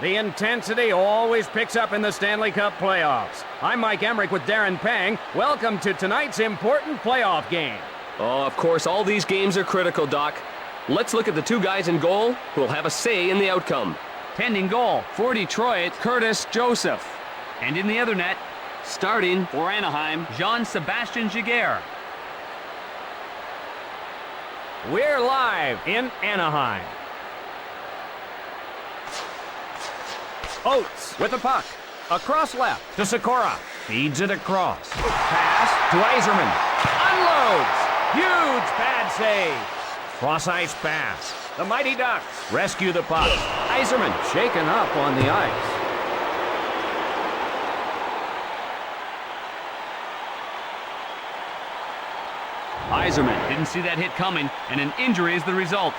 The intensity always picks up in the Stanley Cup playoffs. I'm Mike Emmerich with Darren Pang. Welcome to tonight's important playoff game. Oh, of course, all these games are critical, Doc. Let's look at the two guys in goal who will have a say in the outcome. Tending goal for Detroit, Curtis Joseph. And in the other net, starting for Anaheim, Jean-Sebastien Giguère. We're live in Anaheim. Oates with the puck. Across left to Sikora. Feeds it across. Pass to Yzerman. Unloads. Huge bad save. Cross-ice pass. The Mighty Ducks rescue the puck. Yzerman shaken up on the ice. Yzerman didn't see that hit coming, and an injury is the result.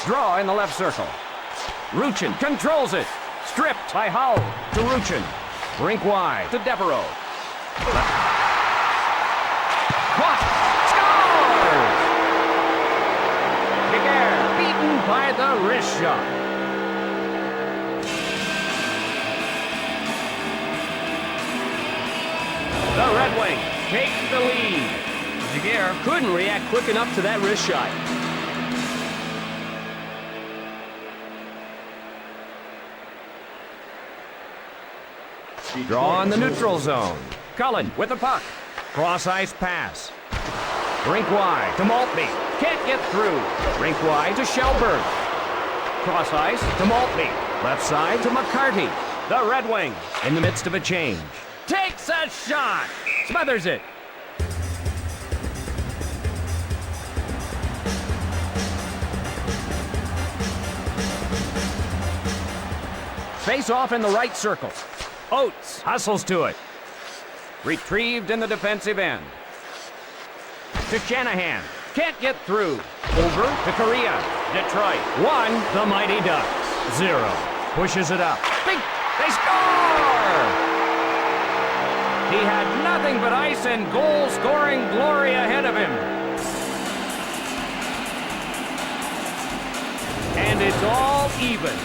Draw in the left circle. Ruchin controls it. Stripped by Hull to Ruchin. Rink wide to Devereaux. Caught. Scores! Giguère beaten by the wrist shot. The Red Wings take the lead. Giguère couldn't react quick enough to that wrist shot. Draw in the neutral zone. Cullen with the puck. Cross-ice pass. Rink wide to Maltby. Can't get through. Rink wide to Shelburne. Cross-ice to Maltby. Left side to McCarty. The Red Wings in the midst of a change. Takes a shot. Smothers it. Face off in the right circle. Oates hustles to it. Retrieved in the defensive end. To Shanahan. Can't get through. Over to Korea. Detroit. 1, the Mighty Ducks. 0. Pushes it up. They score! He had nothing but ice and goal-scoring glory ahead of him. And it's all even.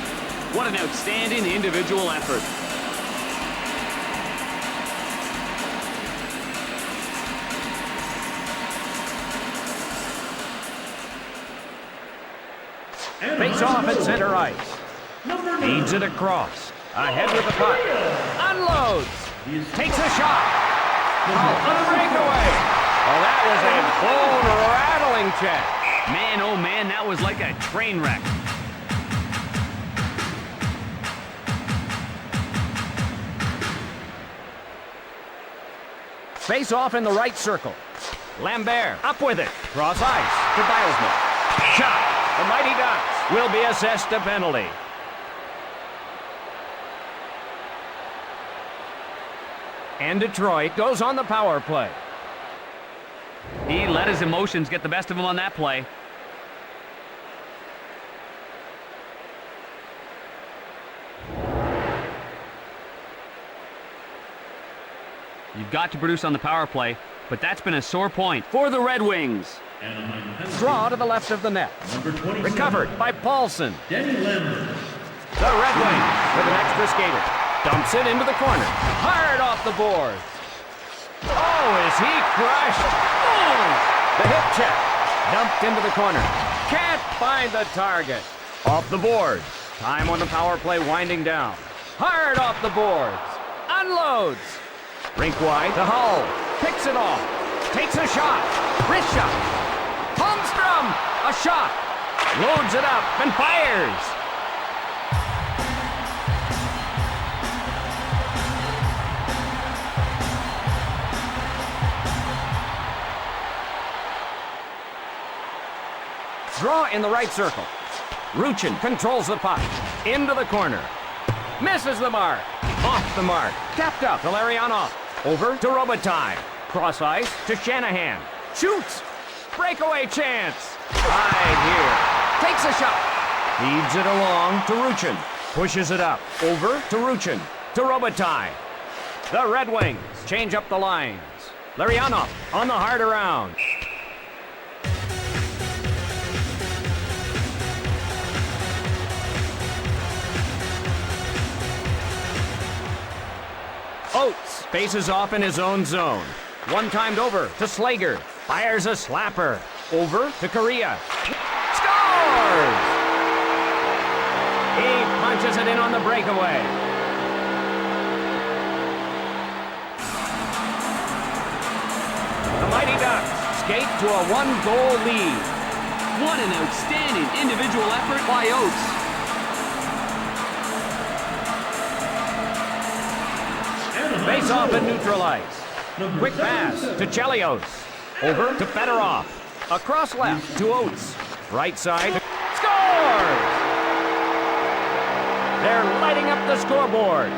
What an outstanding individual effort. Face off at center ice. Feeds it across. Ahead with the puck. Unloads. Takes a shot. On a breakaway. Oh, that was a bone-rattling check. Man, oh man, that was like a train wreck. Face off in the right circle. Lambert up with it. Cross ice to Bilesman. Shot. The Mighty Ducks will be assessed a penalty. And Detroit goes on the power play. He let his emotions get the best of him on that play. You've got to produce on the power play, but that's been a sore point for the Red Wings. Draw to the left of the net. Recovered by Paulson. The Red Wings with an extra skater. Dumps it into the corner. Hard off the boards. Oh, is he crushed? Boom! The hip check. Dumped into the corner. Can't find the target. Off the boards. Time on the power play winding down. Hard off the boards. Unloads. Rink wide to Hull. Picks it off. Takes a shot. Wrist shot. Holmstrom. A shot. Loads it up and fires. Draw in the right circle. Ruchin controls the puck. Into the corner. Misses the mark. Off the mark. Tapped up to Larionov. Over to Robitaille. Cross ice to Shanahan. Shoots. Breakaway chance. Hide here. Takes a shot. Feeds it along to Ruchin. Pushes it up. Over to Ruchin. To Robitaille. The Red Wings change up the lines. Larionov on the hard around. Oates faces off in his own zone. One-timed over to Slager. Fires a slapper. Over to Correa. Scores! He punches it in on the breakaway. The Mighty Ducks skate to a one-goal lead. What an outstanding individual effort by Oates. Face off and neutralize. Quick pass to Chelios. Over to Fedorov. Across left to Oates. Right side. Scores! They're lighting up the scoreboard.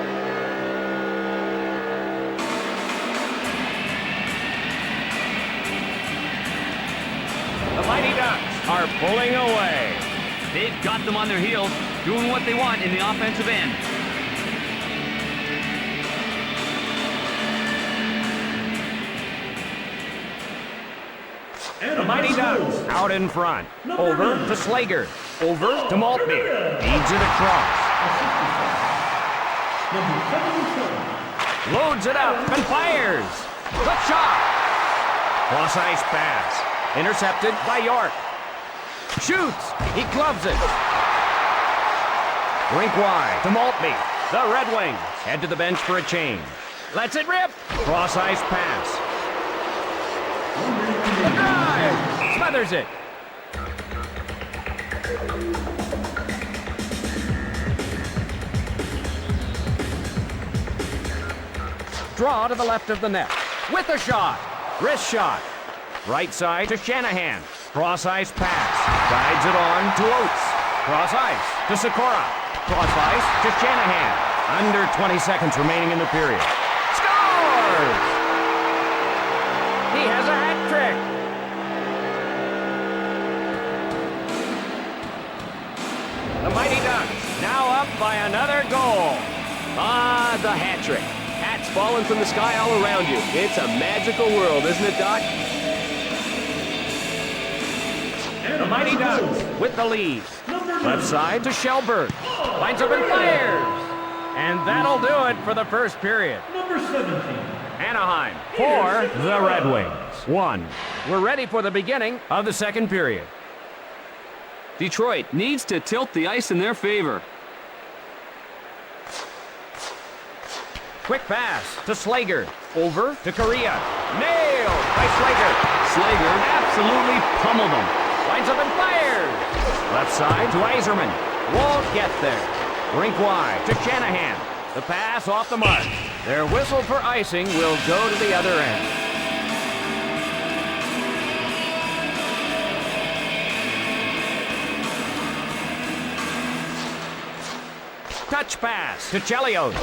The Mighty Ducks are pulling away. They've got them on their heels, doing what they want in the offensive end. The Mighty Ducks out in front. Over to Slager. Over to Maltby. Feeds it across. Loads it up and fires. The shot. Cross ice pass. Intercepted by York. Shoots. He clubs it. Rink wide to Maltby. The Red Wings head to the bench for a change. Lets it rip. Cross ice pass. The drive. Smothers it. Draw to the left of the net. With a shot. Wrist shot. Right side to Shanahan. Cross ice pass. Guides it on to Oates. Cross ice to Sikora. Cross ice to Shanahan. Under 20 seconds remaining in the period. Scores! He has a hat trick. The Mighty Ducks now up by another goal. Ah, the hat trick. Hats falling from the sky all around you. It's a magical world, isn't it, Doc? The Mighty Ducks with the lead. Left side to Shelberg. Lines up and fires. And that'll do it for the first period. Number 17. Anaheim 4, the Red Wings 1. We're ready for the beginning of the second period. Detroit needs to tilt the ice in their favor. Quick pass to Slager. Over to Correa. Nailed by Slager. Slager absolutely pummeled them. Lines up and fires. Left side to Yzerman. Won't get there. Rink wide to Shanahan. The pass off the mark. Their whistle for icing will go to the other end. Touch pass to Chelios.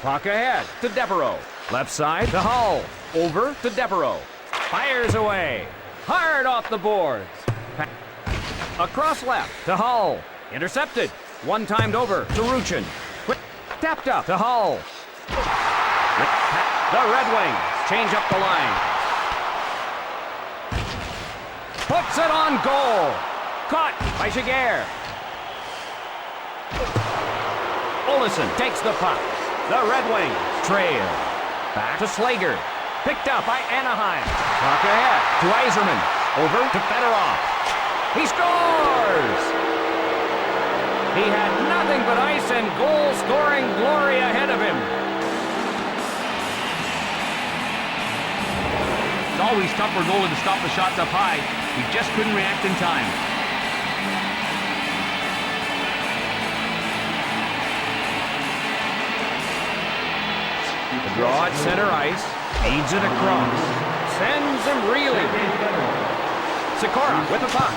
Puck ahead to Devereaux. Left side to Hull. Over to Devereaux. Fires away. Hard off the boards. Across left to Hull. Intercepted. One-timed over to Ruchin. Quick tapped up to Hull. The Red Wings change up the line. Puts it on goal. Caught by Giguère. Olesen takes the puck. The Red Wings trail. Back to Slager. Picked up by Anaheim. Puck ahead to Yzerman. Over to Fedorov. He scores! He had nothing but ice and goal-scoring glory ahead of him. It's always tough for goalie to stop the shots up high. He just couldn't react in time. The draw at center ice. Feeds it across. Sends him reeling. Sikora with the puck.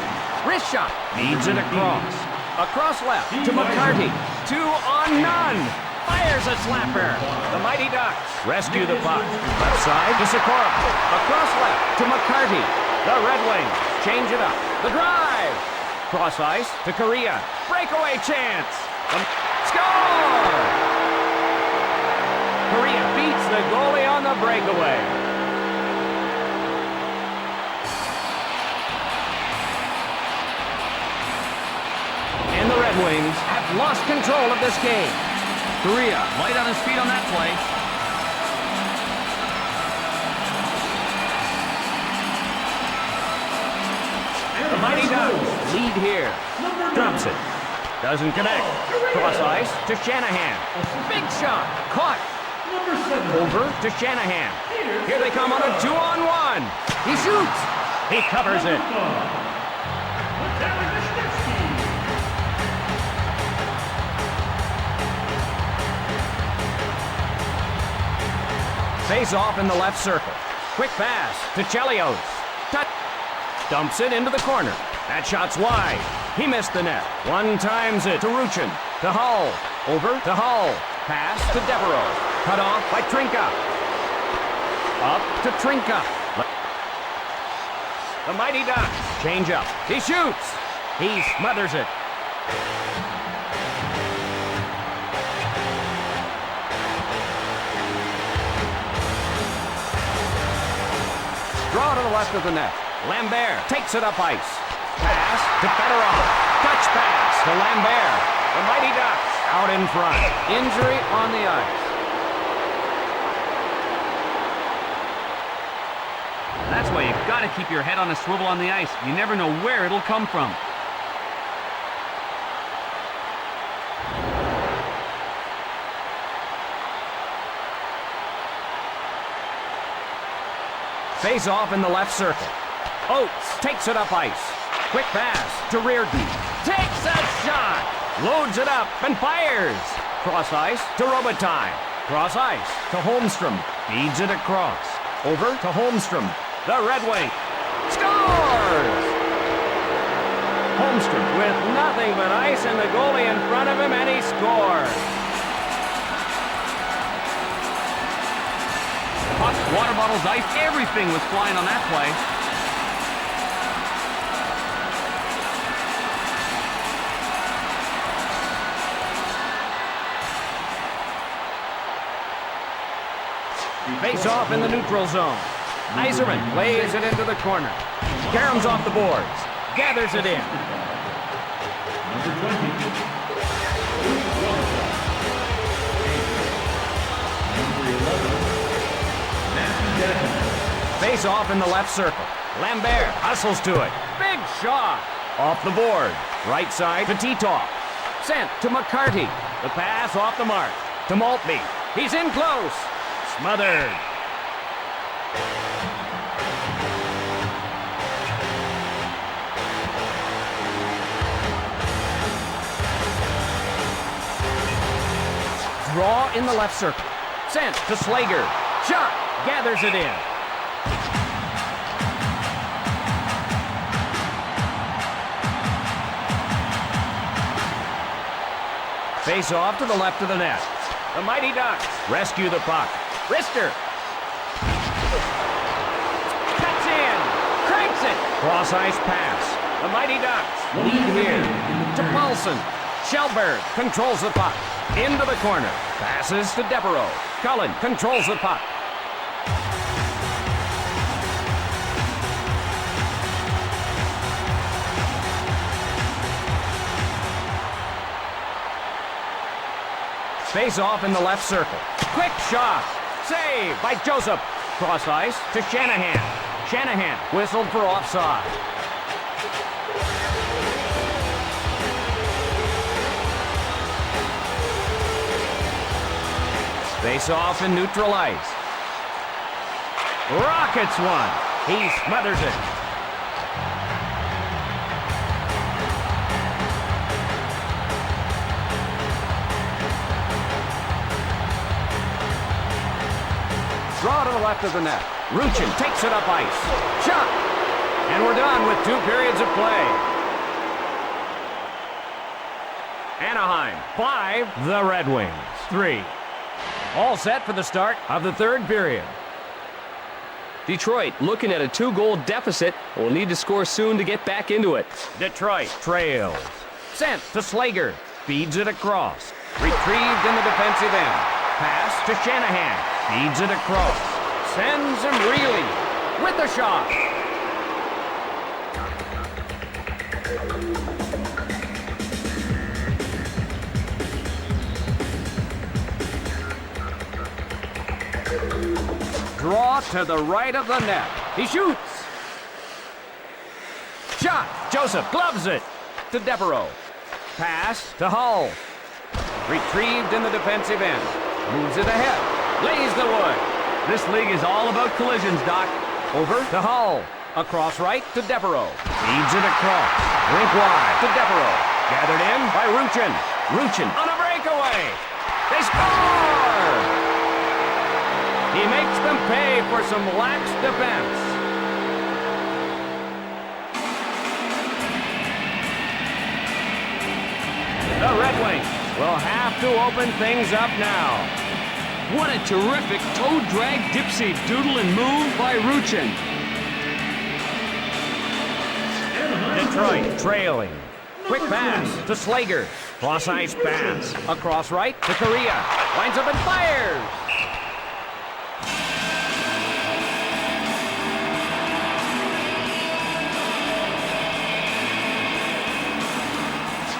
Wrist shot. Feeds it across. Across left to McCarty. 2 on none. Fires a slapper. The Mighty Ducks rescue the puck. Left side to Sikora. Across left to McCarty. The Red Wings change it up. The drive. Cross ice to Correa. Breakaway chance. Score! Correa beats the goalie on the breakaway. control of this game. Korea, light on his feet on that play. The Mighty Ducks lead here. Drops it. Doesn't connect. Cross ice to Shanahan. Big shot. Caught. Over to Shanahan. Here they come on a 2-on-1. He shoots. He covers it. Face off in the left circle. Quick pass to Chelios. Dumps it into the corner. That shot's wide. He missed the net. One times it to Ruchin. To Hull. Over to Hull. Pass to Devereaux. Cut off by Trinka. Up to Trinka. The Mighty Ducks change up. He shoots. He smothers it. Draw to the left of the net. Lambert takes it up ice. Pass to Fedorov. Touch pass to Lambert. The Mighty Ducks out in front. Injury on the ice. That's why you've got to keep your head on a swivel on the ice. You never know where it'll come from. Face off in the left circle. Oates takes it up ice. Quick pass to Reardon. Takes a shot. Loads it up and fires. Cross ice to Robitaille. Cross ice to Holmstrom. Feeds it across. Over to Holmstrom. The Red Wing scores! Holmstrom with nothing but ice and the goalie in front of him, and he scores. Puck, water bottles, ice, everything was flying on that play. Face off in the neutral zone. Yzerman plays it into the corner. Karam's off the boards. Gathers it in. Face off in the left circle. Lambert hustles to it. Big shot. Off the board. Right side to Titov. Sent to McCarty. The pass off the mark. To Maltby. He's in close. Smothered. Draw in the left circle. Sent to Slager. Shot. Gathers it in. Face off to the left of the net. The Mighty Ducks rescue the puck. Rister. Cuts in. Cranks it. Cross ice pass. The Mighty Ducks lead here. To Paulson. Shellberg controls the puck. Into the corner. Passes to Devereaux. Cullen controls the puck. Face off in the left circle. Quick shot. Save by Joseph. Cross ice to Shanahan. Shanahan whistled for offside. Face off in neutral ice. Rockets one. He smothers it. Draw to the left of the net. Ruchin takes it up ice. Shot. And we're done with 2 periods of play. Anaheim 5, the Red Wings 3. All set for the start of the 3rd period. Detroit looking at a 2-goal deficit. Will need to score soon to get back into it. Detroit trails. Sent to Slager. Feeds it across. Retrieved in the defensive end. Pass to Shanahan. Feeds it across. Sends him reeling with the shot. Draw to the right of the net. He shoots. Shot. Joseph gloves it to Devereaux. Pass to Hull. Retrieved in the defensive end. Moves it ahead. Lays the wood. This league is all about collisions, Doc. Over to Hull. Across right to Devereaux. Feeds it across. Rink wide to Devereaux. Gathered in by Ruchin. Ruchin on a breakaway. They score! He makes them pay for some lax defense. The Red Wings will have to open things up now. What a terrific toe drag dipsy doodle and move by Ruchin. Detroit trailing. Quick pass to Slager. Cross ice pass. Across right to Korea. Lines up and fires.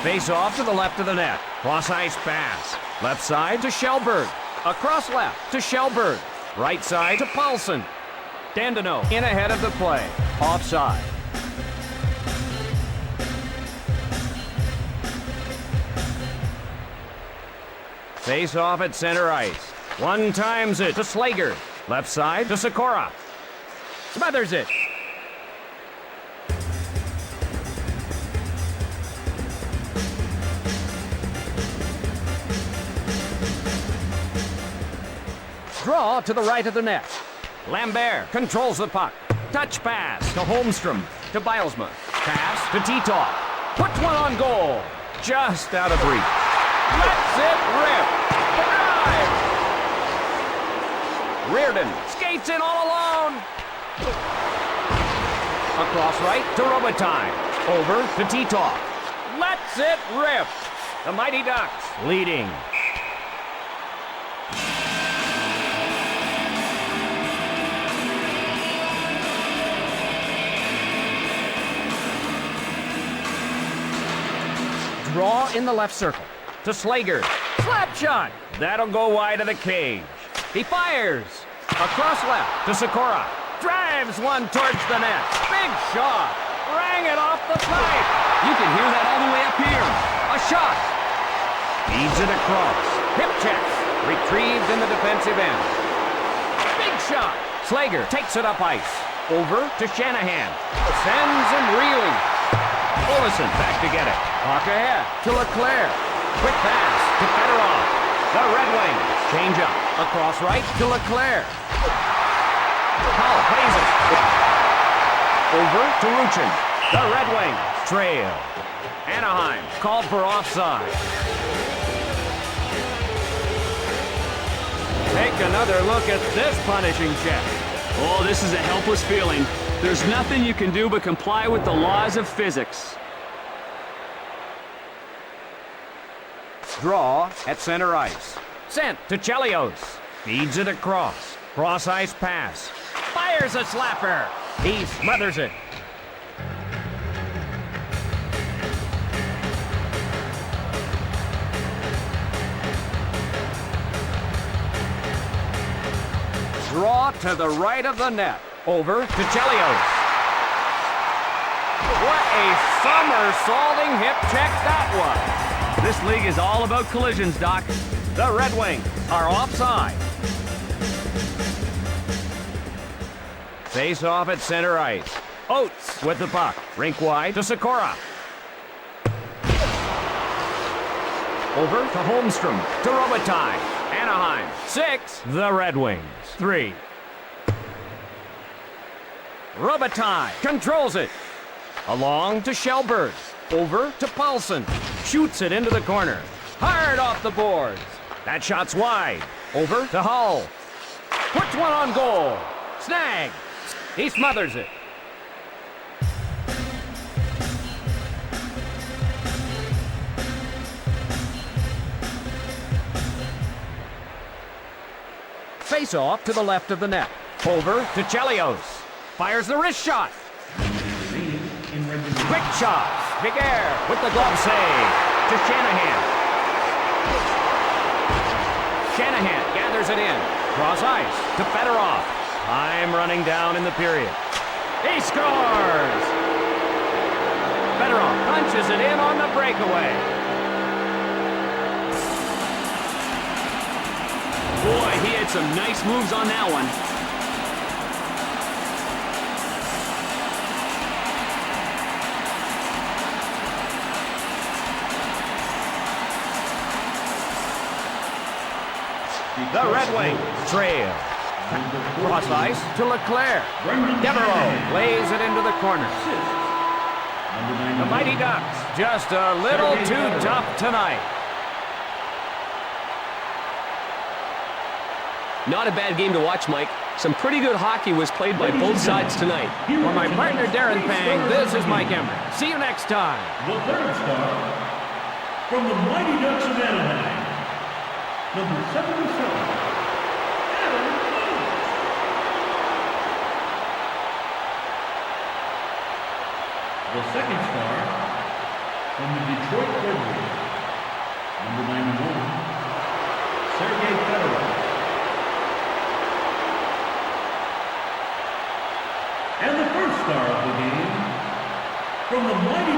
Face off to the left of the net. Cross ice pass. Left side to Shelberg. Across left to Shelberg. Right side to Paulson. Dandino in ahead of the play. Offside. Face off at center ice. One times it to Slager. Left side to Sikora. Smothers it. Draw to the right of the net. Lambert controls the puck. Touch pass to Holmstrom. To Bilesma. Pass to Titov. Puts one on goal. Just out of reach. Lets it rip. The drive. Reardon skates in all alone. Across right to Robitaille. Over to Titov. Lets it rip. The Mighty Ducks leading. Draw in the left circle. To Slager. Slap shot. That'll go wide of the cage. He fires. Across left to Sikora. Drives one towards the net. Big shot. Rang it off the pipe. You can hear that all the way up here. A shot. Feeds it across. Hip check. Retrieved in the defensive end. Big shot. Slager takes it up ice. Over to Shanahan. Sends him reeling. Olesen back to get it. Puck ahead to Leclerc. Quick pass to Fedorov. The Red Wings change up. Across right to Leclerc. Hull plays it. Over to Ruchin. The Red Wings trail. Anaheim called for offside. Take another look at this punishing check. Oh, this is a helpless feeling. There's nothing you can do but comply with the laws of physics. Draw at center ice. Sent to Chelios. Feeds it across. Cross ice pass. Fires a slapper. He smothers it. Draw to the right of the net. Over to Chelios. What a somersaulting hip check that was. This league is all about collisions, Doc. The Red Wings are offside. Face off at center ice. Oates with the puck. Rink wide to Sikora. Over to Holmstrom. To Robitaille. Anaheim 6. The Red Wings 3. Robitaille controls it. Along to Shelberg. Over to Paulson. Shoots it into the corner. Hard off the boards. That shot's wide. Over to Hull. Puts one on goal. Snag. He smothers it. Face off to the left of the net. Over to Chelios. Fires the wrist shot. Quick shot. Big air with the glove save. To Shanahan. Shanahan gathers it in. Cross ice to Fedorov. Time running down in the period. He scores! Fedorov punches it in on the breakaway. Boy, he had some nice moves on that one. The Red Wings trail. Cross ice to Leclerc. Devereaux lays it into the corner. The Mighty Ducks just a little too tough tonight. Not a bad game to watch, Mike. Some pretty good hockey was played by both sides tonight. For my partner Darren Pang, this is Mike Emmerich. See you next time. The third star from the Mighty Ducks of Anaheim, number 77. The second star from the Detroit Red Wings, number 91, Sergei Fedorov. And the first star of the game from the Mighty